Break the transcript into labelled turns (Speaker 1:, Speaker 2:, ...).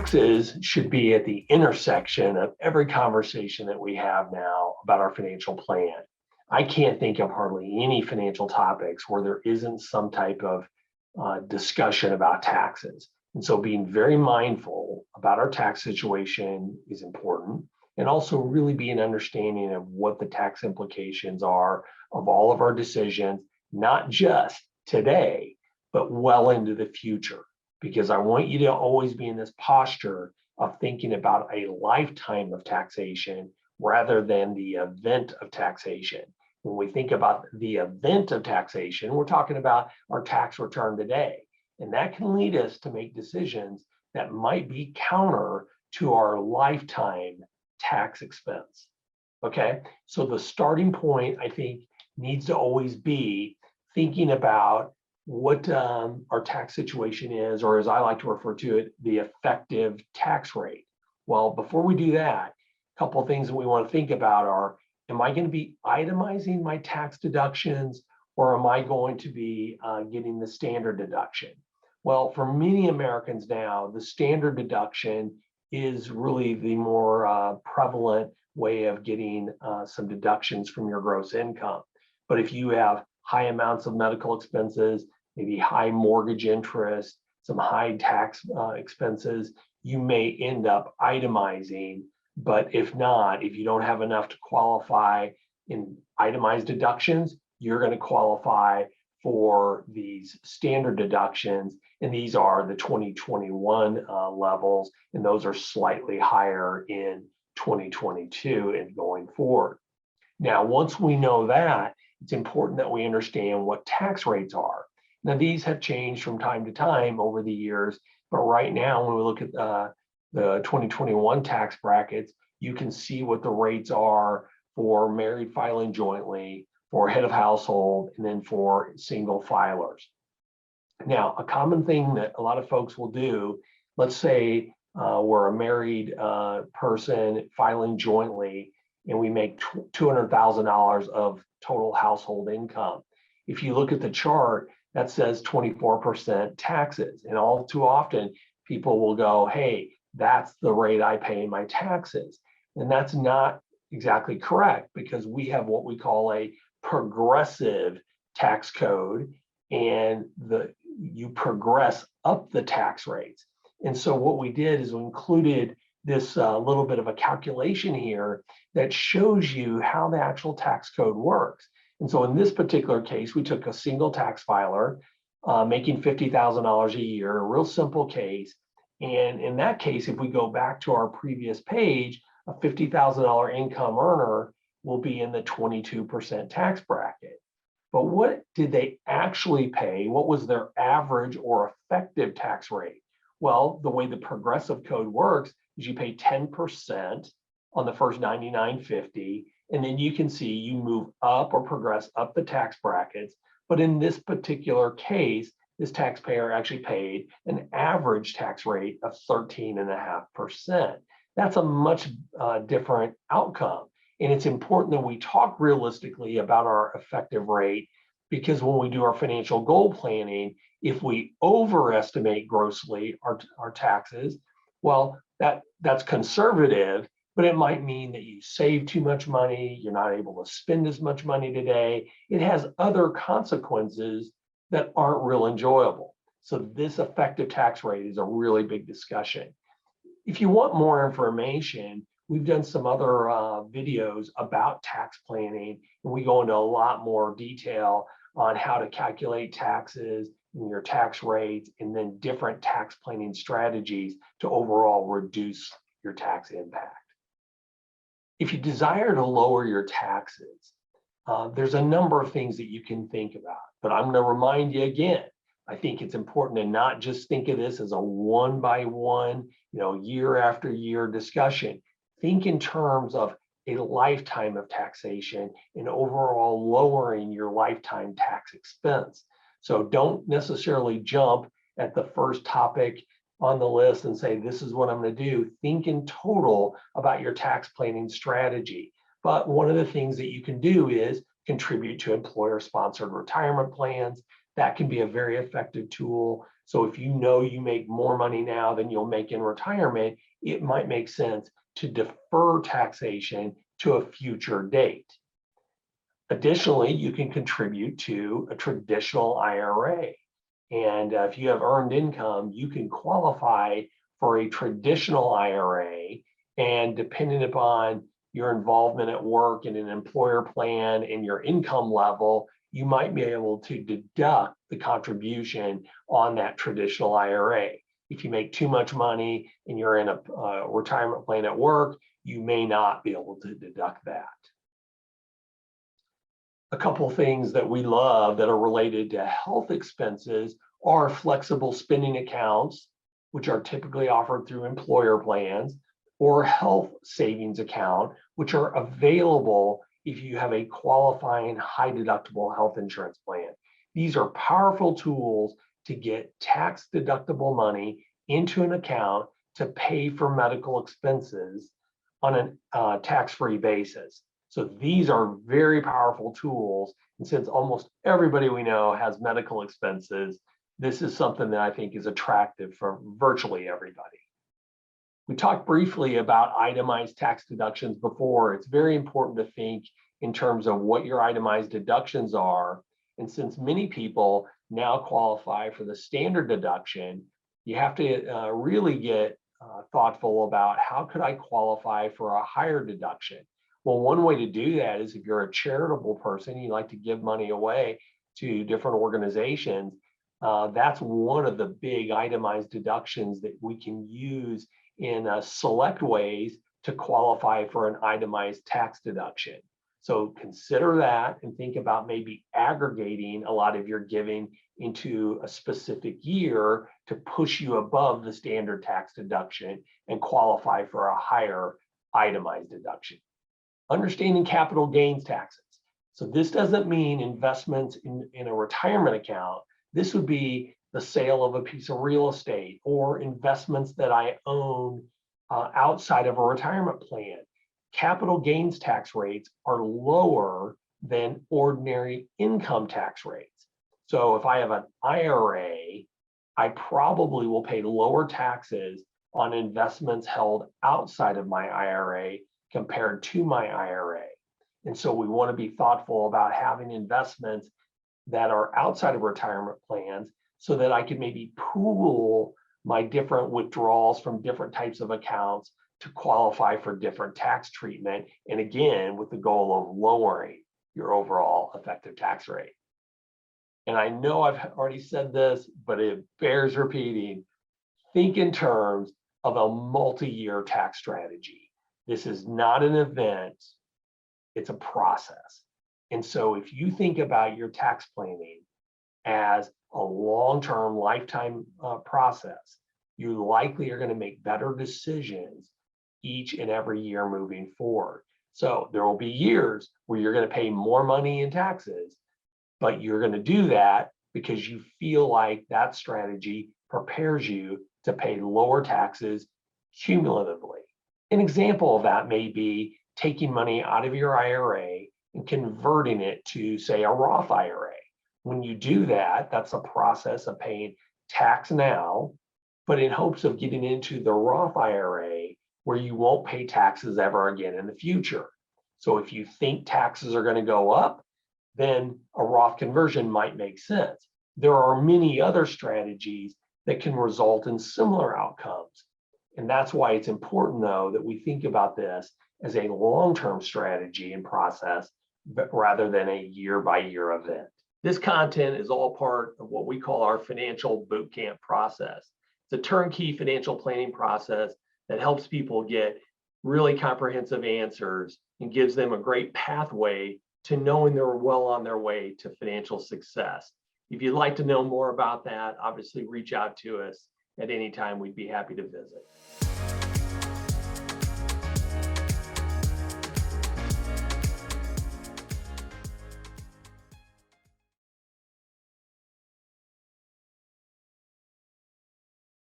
Speaker 1: Taxes should be at the intersection of every conversation that we have now about our financial plan. I can't think of hardly any financial topics where there isn't some type of discussion about taxes. And so being very mindful about our tax situation is important, and also really be an understanding of what the tax implications are of all of our decisions, not just today, but well into the future. Because I want you to always be in this posture of thinking about a lifetime of taxation rather than the event of taxation. When we think about the event of taxation, we're talking about our tax return today. And that can lead us to make decisions that might be counter to our lifetime tax expense. Okay, so the starting point, I think, needs to always be thinking about what our tax situation is, or as I like to refer to it, the effective tax rate. Well, before we do that, a couple of things that we want to think about are, am I going to be itemizing my tax deductions, or am I going to be getting the standard deduction? Well, for many Americans now, the standard deduction is really the more prevalent way of getting some deductions from your gross income. But if you have high amounts of medical expenses, maybe high mortgage interest, some high tax expenses, you may end up itemizing. But if not, if you don't have enough to qualify in itemized deductions, you're going to qualify for these standard deductions. And these are the 2021 levels, and those are slightly higher in 2022 and going forward. Now, once we know that, it's important that we understand what tax rates are. Now, these have changed from time to time over the years, but right now, when we look at the 2021 tax brackets, you can see what the rates are for married filing jointly, for head of household, and then for single filers. Now, a common thing that a lot of folks will do, let's say we're a married person filing jointly, and we make $200,000 of total household income. If you look at the chart, that says 24% taxes. And all too often, people will go, hey, that's the rate I pay in my taxes. And that's not exactly correct, because we have what we call a progressive tax code, and you progress up the tax rates. And so what we did is we included this little bit of a calculation here that shows you how the actual tax code works. And so in this particular case, we took a single tax filer making $50,000 a year, a real simple case. And in that case, if we go back to our previous page, a $50,000 income earner will be in the 22% tax bracket. But what did they actually pay? What was their average or effective tax rate? Well, the way the progressive code works is you pay 10% on the first $99.50, and then you can see you move up or progress up the tax brackets. But in this particular case, this taxpayer actually paid an average tax rate of 13.5%. That's a much different outcome. And it's important that we talk realistically about our effective rate, because when we do our financial goal planning, if we overestimate grossly our taxes, well, that's conservative, but it might mean that you save too much money, you're not able to spend as much money today. It has other consequences that aren't real enjoyable. So this effective tax rate is a really big discussion. If you want more information, we've done some other videos about tax planning, and we go into a lot more detail on how to calculate taxes and your tax rates, and then different tax planning strategies to overall reduce your tax impact. If you desire to lower your taxes, there's a number of things that you can think about, but I'm going to remind you again, I think it's important to not just think of this as a one-by-one, year after year discussion. Think in terms of a lifetime of taxation and overall lowering your lifetime tax expense. So don't necessarily jump at the first topic on the list and say, this is what I'm going to do. Think in total about your tax planning strategy. But one of the things that you can do is contribute to employer-sponsored retirement plans. that can be a very effective tool. So if you know you make more money now than you'll make in retirement, it might make sense to defer taxation to a future date. Additionally, you can contribute to a traditional IRA. And if you have earned income, you can qualify for a traditional IRA. And depending upon your involvement at work in an employer plan and your income level, you might be able to deduct the contribution on that traditional IRA. If you make too much money and you're in a retirement plan at work, you may not be able to deduct that. A couple of things that we love that are related to health expenses are flexible spending accounts, which are typically offered through employer plans, or health savings account, which are available if you have a qualifying high deductible health insurance plan. These are powerful tools to get tax deductible money into an account to pay for medical expenses on a tax-free basis. So these are very powerful tools. And since almost everybody we know has medical expenses, this is something that I think is attractive for virtually everybody. We talked briefly about itemized tax deductions before. It's very important to think in terms of what your itemized deductions are. And since many people now qualify for the standard deduction, you have to really get thoughtful about how could I qualify for a higher deduction. Well, one way to do that is if you're a charitable person, you like to give money away to different organizations, that's one of the big itemized deductions that we can use in select ways to qualify for an itemized tax deduction. So consider that and think about maybe aggregating a lot of your giving into a specific year to push you above the standard tax deduction and qualify for a higher itemized deduction. Understanding capital gains taxes. So this doesn't mean investments in a retirement account. This would be the sale of a piece of real estate or investments that I own outside of a retirement plan. Capital gains tax rates are lower than ordinary income tax rates. So if I have an IRA, I probably will pay lower taxes on investments held outside of my IRA compared to my IRA. And so we want to be thoughtful about having investments that are outside of retirement plans so that I can maybe pool my different withdrawals from different types of accounts to qualify for different tax treatment. And again, with the goal of lowering your overall effective tax rate. And I know I've already said this, but it bears repeating. Think in terms of a multi-year tax strategy. This is not an event, it's a process. And so if you think about your tax planning as a long-term lifetime process, you likely are going to make better decisions each and every year moving forward. So there will be years where you're going to pay more money in taxes, but you're going to do that because you feel like that strategy prepares you to pay lower taxes cumulatively. An example of that may be taking money out of your IRA and converting it to, say, a Roth IRA. When you do that, that's a process of paying tax now, but in hopes of getting into the Roth IRA where you won't pay taxes ever again in the future. So if you think taxes are going to go up, then a Roth conversion might make sense. There are many other strategies that can result in similar outcomes. And that's why it's important, though, that we think about this as a long-term strategy and process, but rather than a year-by-year event. This content is all part of what we call our financial bootcamp process. It's a turnkey financial planning process that helps people get really comprehensive answers and gives them a great pathway to knowing they're well on their way to financial success. If you'd like to know more about that, obviously reach out to us at any time. We'd be happy to visit.